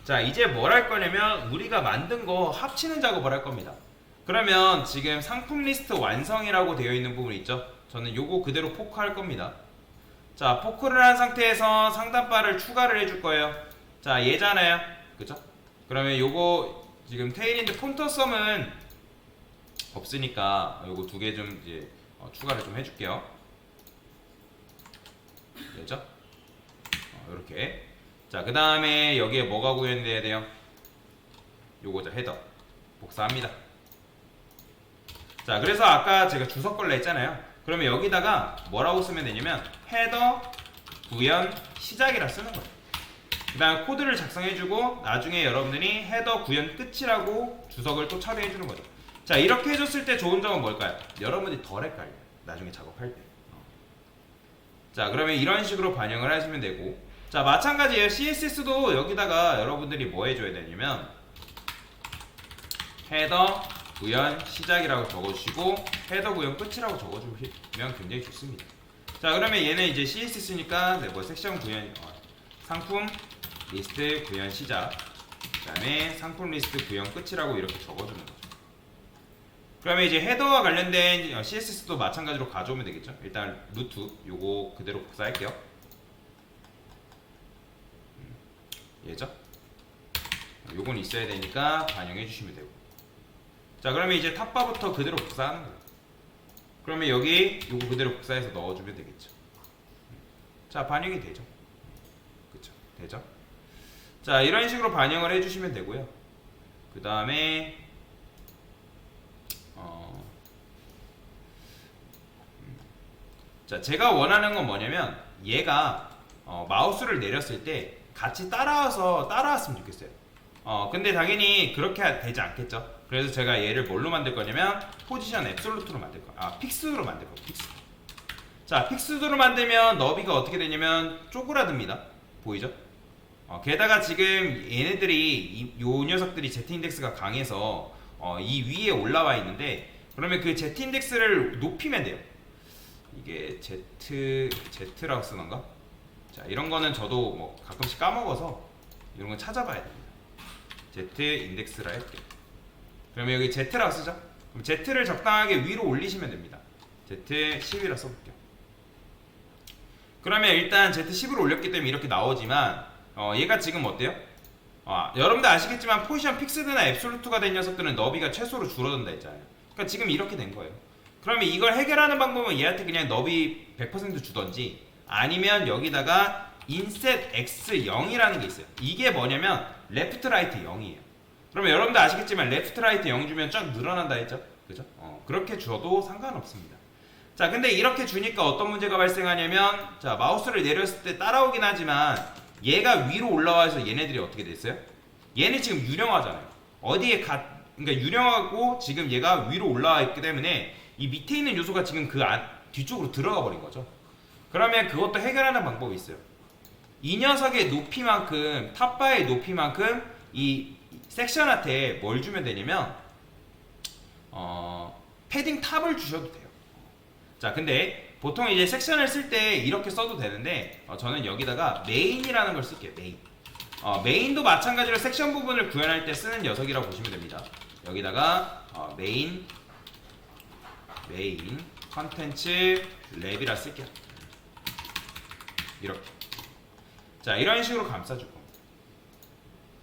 자, 이제 뭘 할 거냐면 우리가 만든 거 합치는 작업을 할 겁니다. 그러면 지금 상품 리스트 완성이라고 되어 있는 부분 있죠? 저는 요거 그대로 포크할 겁니다. 자, 포크를 한 상태에서 상단바를 추가를 해줄 거예요. 자, 얘잖아요. 그죠? 그러면 요거 지금 테일인드 폰터썸은 없으니까 요거 두 개 좀 이제 추가를 좀 해줄게요. 되죠? 이렇게. 자, 그 다음에 여기에 뭐가 구현돼야 돼요? 요거죠, 헤더. 복사합니다. 자, 그래서 아까 제가 주석 걸라 했잖아요. 그러면 여기다가 뭐라고 쓰면 되냐면 헤더 구현 시작이라 쓰는 거예요. 그 다음 코드를 작성해주고 나중에 여러분들이 헤더 구현 끝이라고 주석을 또 처리해주는 거죠. 자, 이렇게 해줬을 때 좋은 점은 뭘까요? 여러분들이 덜 헷갈려요. 나중에 작업할 때. 자, 그러면 이런 식으로 반영을 하시면 되고, 자, 마찬가지예요. CSS도 여기다가 여러분들이 뭐 해줘야 되냐면 헤더 구현 시작이라고 적어주시고 헤더 구현 끝이라고 적어주면 굉장히 좋습니다. 자, 그러면 얘는 이제 CSS니까 뭐 섹션 구현 상품 리스트 구현 시작, 그 다음에 상품 리스트 구현 끝이라고 이렇게 적어주는 거죠. 그러면 이제 헤더와 관련된 CSS도 마찬가지로 가져오면 되겠죠. 일단 루트 요거 그대로 복사할게요. 얘죠. 요건 있어야 되니까 반영해 주시면 되고. 자, 그러면 이제 탑바부터 그대로 복사하는 거예요. 그러면 여기 요거 그대로 복사해서 넣어주면 되겠죠. 자, 반영이 되죠. 그쵸? 되죠? 자, 이런 식으로 반영을 해주시면 되고요. 그 다음에 자, 제가 원하는 건 뭐냐면 얘가 마우스를 내렸을 때 같이 따라왔으면 좋겠어요. 근데 당연히 그렇게 되지 않겠죠. 그래서 제가 얘를 뭘로 만들 거냐면 포지션 앱솔루트로 만들 거예요. 픽스드로 만들 거예요. 픽스드. 자, 픽스드로 만들면 너비가 어떻게 되냐면 쪼그라듭니다. 보이죠? 게다가 지금 얘네들이 요 녀석들이 Z 인덱스가 강해서 이 위에 올라와 있는데, 그러면 그 Z 인덱스를 높이면 돼요. 이게 Z라고 쓰는가? 자, 이런 거는 저도 뭐 가끔씩 까먹어서 이런 거 찾아봐야 됩니다. Z 인덱스라 할게요. 그러면 여기 Z라고 쓰죠? 그럼 Z를 적당하게 위로 올리시면 됩니다. Z10이라 써볼게요. 그러면 일단 Z10으로 올렸기 때문에 이렇게 나오지만 얘가 지금 어때요? 여러분들 아시겠지만 포지션 픽스드나 앱솔루트가 된 녀석들은 너비가 최소로 줄어든다 했잖아요. 그러니까 지금 이렇게 된 거예요. 그러면 이걸 해결하는 방법은 얘한테 그냥 너비 100% 주던지, 아니면 여기다가 inset x0이라는 게 있어요. 이게 뭐냐면 레프트 라이트 0이에요. 그러면 여러분들 아시겠지만 레프트 라이트 0 주면 쫙 늘어난다 했죠? 그죠? 그렇게 줘도 상관없습니다. 자, 근데 이렇게 주니까 어떤 문제가 발생하냐면, 자, 마우스를 내렸을 때 따라오긴 하지만 얘가 위로 올라와서 얘네들이 어떻게 됐어요? 얘는 지금 유령화잖아요. 그러니까 유령하고 지금 얘가 위로 올라와 있기 때문에 이 밑에 있는 요소가 지금 그 뒤쪽으로 들어가 버린 거죠. 그러면 그것도 해결하는 방법이 있어요. 이 녀석의 높이만큼, 탑바의 높이만큼 이 섹션한테 뭘 주면 되냐면 패딩 탑을 주셔도 돼요. 자, 근데 보통 이제 섹션을 쓸 때 이렇게 써도 되는데 저는 여기다가 메인이라는 걸 쓸게요. 메인도 마찬가지로 섹션 부분을 구현할 때 쓰는 녀석이라고 보시면 됩니다. 여기다가 메인 컨텐츠 랩이라 쓸게요. 이렇게. 자, 이런 식으로 감싸줄 겁니다.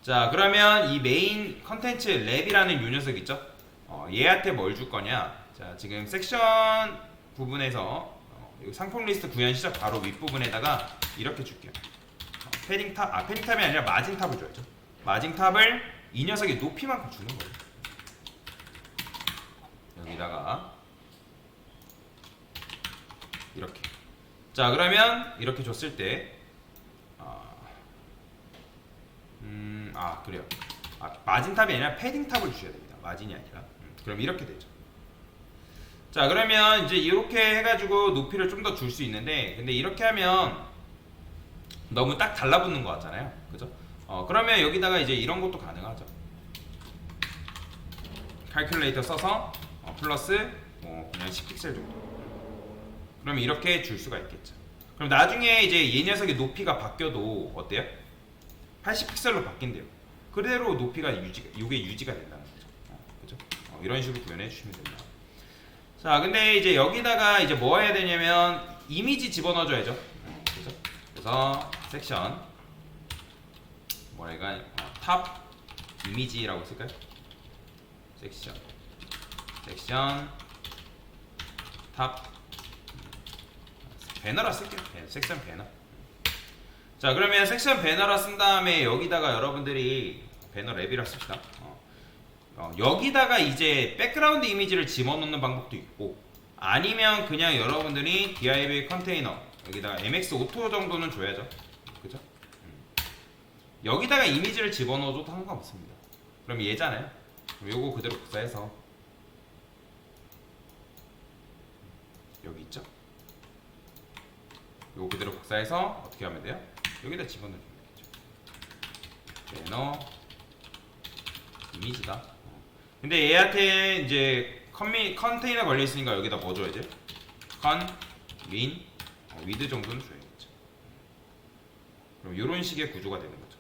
자, 그러면 이 메인 컨텐츠 랩이라는 요 녀석 있죠? 얘한테 뭘 줄 거냐? 자, 지금 섹션 부분에서 상품 리스트 구현 시작 바로 윗부분에다가 이렇게 줄게요. 패딩 탑이 아니라 마진 탑을 줘야죠. 마진 탑을 이 녀석의 높이만큼 주는 거예요. 여기다가 이렇게. 자, 그러면 이렇게 줬을 때 그래요. 마진 탑이 아니라 패딩 탑을 주셔야 됩니다. 마진이 아니라. 그럼 이렇게 되죠. 자, 그러면 이제 이렇게 해가지고 높이를 좀 더 줄 수 있는데, 근데 이렇게 하면 너무 딱 달라붙는 것 같잖아요. 그죠? 그러면 여기다가 이제 이런 것도 가능하죠. 칼큘레이터 써서 플러스 그냥 10픽셀 정도. 그럼 이렇게 줄 수가 있겠죠. 그럼 나중에 이제 이 녀석의 높이가 바뀌어도 어때요? 80픽셀로 바뀐대요. 그대로 높이가 이게 유지가 된다는 거죠. 그죠? 이런 식으로 구현해 주시면 됩니다. 자, 근데 이제 여기다가 이제 뭐 해야 되냐면 이미지 집어넣어줘야죠. 그죠? 그래서 섹션 뭐랄까 탑 이미지라고 쓸까요? 섹션 탑 배너라 쓸게요. 섹션 배너. 자, 그러면 섹션 배너라 쓴 다음에 여기다가 여러분들이 배너 랩이라 씁시다. 여기다가 이제 백그라운드 이미지를 집어넣는 방법도 있고, 아니면 그냥 여러분들이 div 컨테이너 여기다가 mx 오토 정도는 줘야죠. 그죠? 여기다가 이미지를 집어넣어도 상관없습니다. 그럼 얘잖아요. 그럼 요거 그대로 복사해서 여기 있죠? 요거 그대로 복사해서 어떻게 하면 돼요? 여기다 집어넣으면 되겠죠. 배너 이미지다. 근데 얘한테 이제 컨테이너 걸려 있으니까 여기다 뭐 줘야지? 위드 정도는 줘야겠죠. 그럼 이런 식의 구조가 되는 거죠.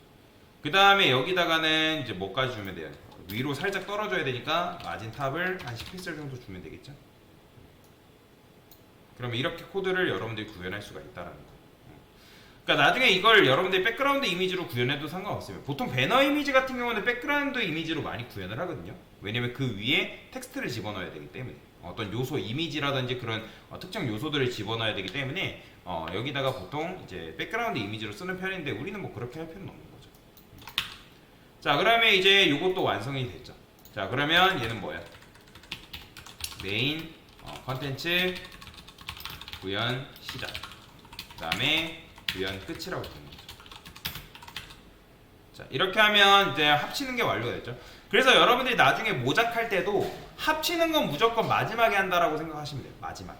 그 다음에 여기다가는 이제 뭐까지 주면 돼요? 위로 살짝 떨어져야 되니까 마진 탑을 한 10픽셀 정도 주면 되겠죠. 그러면 이렇게 코드를 여러분들이 구현할 수가 있다라는 거. 그러니까 나중에 이걸 여러분들이 백그라운드 이미지로 구현해도 상관없어요. 보통 배너 이미지 같은 경우는 백그라운드 이미지로 많이 구현을 하거든요. 왜냐면 그 위에 텍스트를 집어넣어야 되기 때문에, 어떤 요소 이미지라든지 그런 특정 요소들을 집어넣어야 되기 때문에 여기다가 보통 이제 백그라운드 이미지로 쓰는 편인데 우리는 뭐 그렇게 할 필요는 없는 거죠. 자, 그러면 이제 요것도 완성이 됐죠. 자, 그러면 얘는 뭐야? 메인 컨텐츠 구현 시작, 그 다음에 구현 끝이라고 되는 거죠. 자, 이렇게 하면 이제 합치는 게 완료가 됐죠. 그래서 여러분들이 나중에 모작할 때도 합치는 건 무조건 마지막에 한다라고 생각하시면 돼요. 마지막에.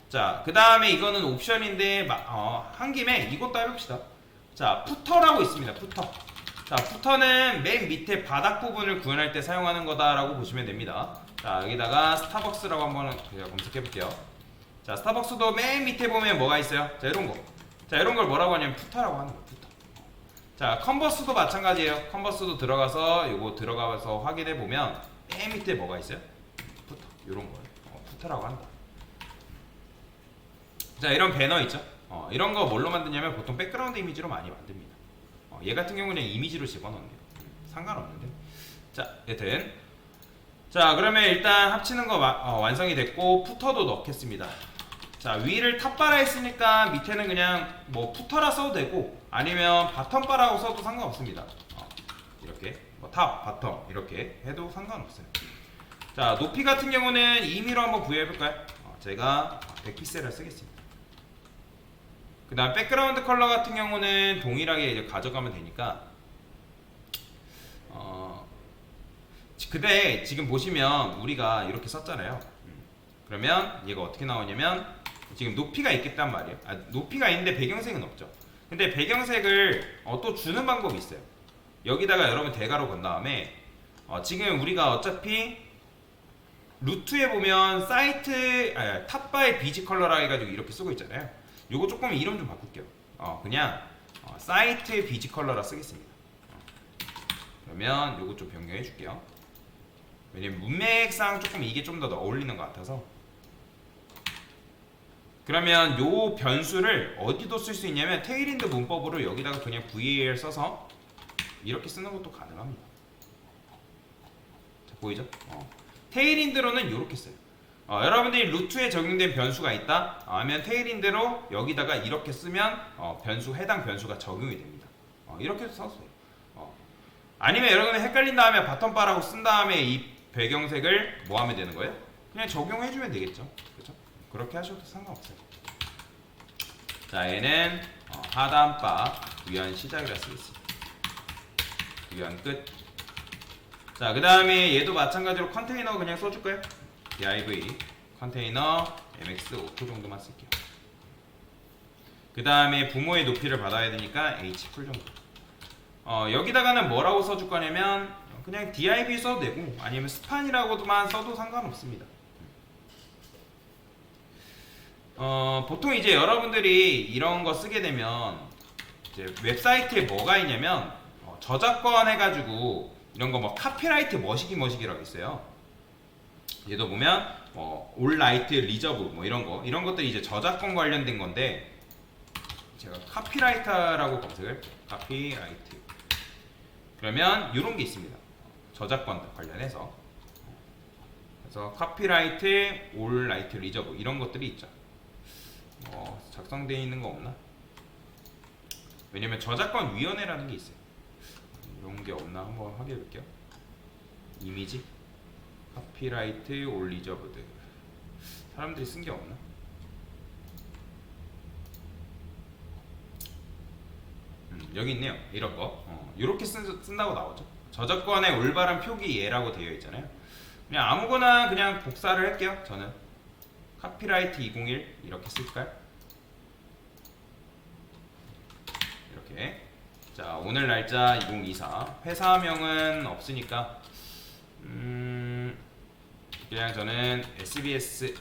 자, 그 다음에 이거는 옵션인데 한 김에 이것도 해봅시다. 자, 푸터라고 있습니다. 푸터. 자, 푸터는 맨 밑에 바닥 부분을 구현할 때 사용하는 거다라고 보시면 됩니다. 자, 여기다가 스타벅스라고 한번 검색해 볼게요. 자, 스타벅스도 맨 밑에 보면 뭐가 있어요? 자, 이런 거. 자, 이런 걸 뭐라고 하냐면 푸터라고 하는 거예요. 푸터. 자, 컨버스도 마찬가지예요. 컨버스도 들어가서 요거 들어가서 확인해 보면 맨 밑에 뭐가 있어요? 푸터. 요런 거예요. 푸터라고 한다. 자, 이런 배너 있죠? 이런 거 뭘로 만드냐면 보통 백그라운드 이미지로 많이 만듭니다. 얘 같은 경우는 이미지로 집어넣네요. 상관없는데. 자, 여튼 자, 그러면 일단 합치는 거 완성이 됐고 푸터도 넣겠습니다. 자, 위를 탑바라 했으니까 밑에는 그냥 뭐 푸터라 써도 되고 아니면 바텀바라고 써도 상관없습니다. 이렇게 뭐 탑, 바텀 이렇게 해도 상관없어요. 자, 높이 같은 경우는 2mm로 한번 부여해볼까요? 제가 100픽셀을 쓰겠습니다. 그 다음 백그라운드 컬러 같은 경우는 동일하게 이제 가져가면 되니까 근데 지금 보시면 우리가 이렇게 썼잖아요. 그러면 얘가 어떻게 나오냐면 지금 높이가 있겠단 말이에요. 높이가 있는데 배경색은 없죠. 근데 배경색을 또 주는 방법이 있어요. 여기다가 여러분 대괄호 건 다음에 지금 우리가 어차피 루트에 보면 사이트 탑바의 비지 컬러라 해가지고 이렇게 쓰고 있잖아요. 요거 조금 이름 좀 바꿀게요. 그냥 사이트 비지 컬러라 쓰겠습니다. 그러면 요거 좀 변경해 줄게요. 왜냐면 문맥상 조금 이게 좀 더 어울리는 것 같아서. 그러면 요 변수를 어디도 쓸 수 있냐면 테일인드 문법으로 여기다가 그냥 var 써서 이렇게 쓰는 것도 가능합니다. 자, 보이죠? 테일인드로는 이렇게 써요. 여러분들이 루트에 적용된 변수가 있다 하면 테일인드로 여기다가 이렇게 쓰면 해당 변수가 적용이 됩니다. 이렇게 써서 아니면 여러분이 헷갈린 다음에 바텀바라고 쓴 다음에 이 배경색을 뭐 하면 되는 거예요? 그냥 적용해주면 되겠죠. 그렇죠? 그렇게 하셔도 상관없어요. 자, 얘는 하단바 구현 시작이라 쓰겠습니다. 구현 끝. 자, 그 다음에 얘도 마찬가지로 컨테이너 그냥 써줄까요? div 컨테이너 mx 오토 정도만 쓸게요. 그 다음에 부모의 높이를 받아야 되니까 h풀 정도. 여기다가는 뭐라고 써줄 거냐면 그냥 div 써도 되고 아니면 스판이라고만 써도 상관없습니다. 보통 이제 여러분들이 이런 거 쓰게 되면 이제 웹사이트에 뭐가 있냐면 저작권 해가지고 이런 거 뭐 카피라이트 머시기라고 있어요. 얘도 보면 올 라이트 리저브 뭐 이런 것들이 이제 저작권 관련된 건데, 제가 카피라이터라고 검색을 카피라이트 그러면 이런 게 있습니다. 저작권 관련해서. 그래서 카피라이트 올 라이트 리저브 이런 것들이 있죠. 작성되어 있는 거 없나? 왜냐면 저작권 위원회라는 게 있어요. 이런 게 없나 한번 확인해 볼게요. 이미지 카피라이트 올 리저브드 사람들이 쓴 게 없나? 여기 있네요. 이런 거 이렇게 쓴다고 나오죠. 저작권의 올바른 표기 예라고 되어 있잖아요. 그냥 아무거나 그냥 복사를 할게요. 저는 카피라이트 201 이렇게 쓸까요? 이렇게. 자, 오늘 날짜 2024. 회사명은 없으니까 그냥 저는 SBS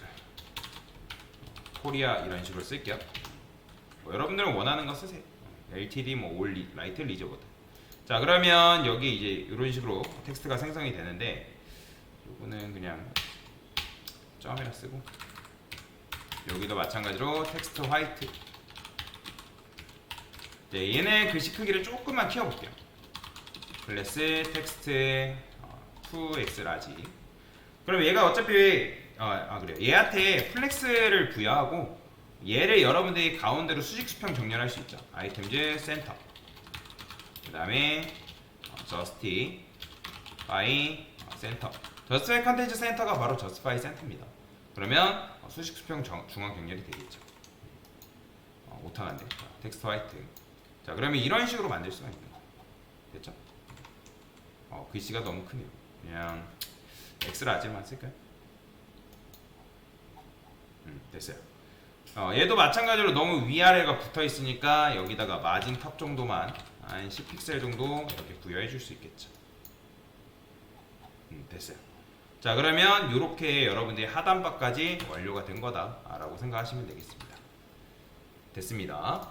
코리아 이런 식으로 쓸게요. 여러분들은 원하는 거 쓰세요. LTD 올 라이트 리저버드. 자, 그러면 여기 이제 이런 식으로 텍스트가 생성이 되는데, 요거는 그냥 점이라 쓰고, 여기도 마찬가지로 텍스트 화이트. 네, 얘네 글씨 크기를 조금만 키워볼게요. 클래스 텍스트 2x 라지. 그럼 얘가 어차피 그래요. 얘한테 플렉스를 부여하고 얘를 여러분들이 가운데로 수직 수평 정렬할 수 있죠. 아이템즈 센터. 그 다음에 justify 센터. justify 컨텐츠 센터가 바로 justify 센터입니다. 그러면 수직 수평 중앙 정렬이 되겠죠. 오타난데. 텍스트 화이트. 자, 그러면 이런 식으로 만들 수가 있는 거. 됐죠? 글씨가 너무 크네요. 그냥 X라지만 쓸까요? 됐어요. 얘도 마찬가지로 너무 위아래가 붙어 있으니까 여기다가 마진 탑 정도만 한 10픽셀 정도 이렇게 부여해 줄 수 있겠죠. 됐어요. 자, 그러면 이렇게 여러분들이 하단바까지 완료가 된 거다라고 생각하시면 되겠습니다. 됐습니다.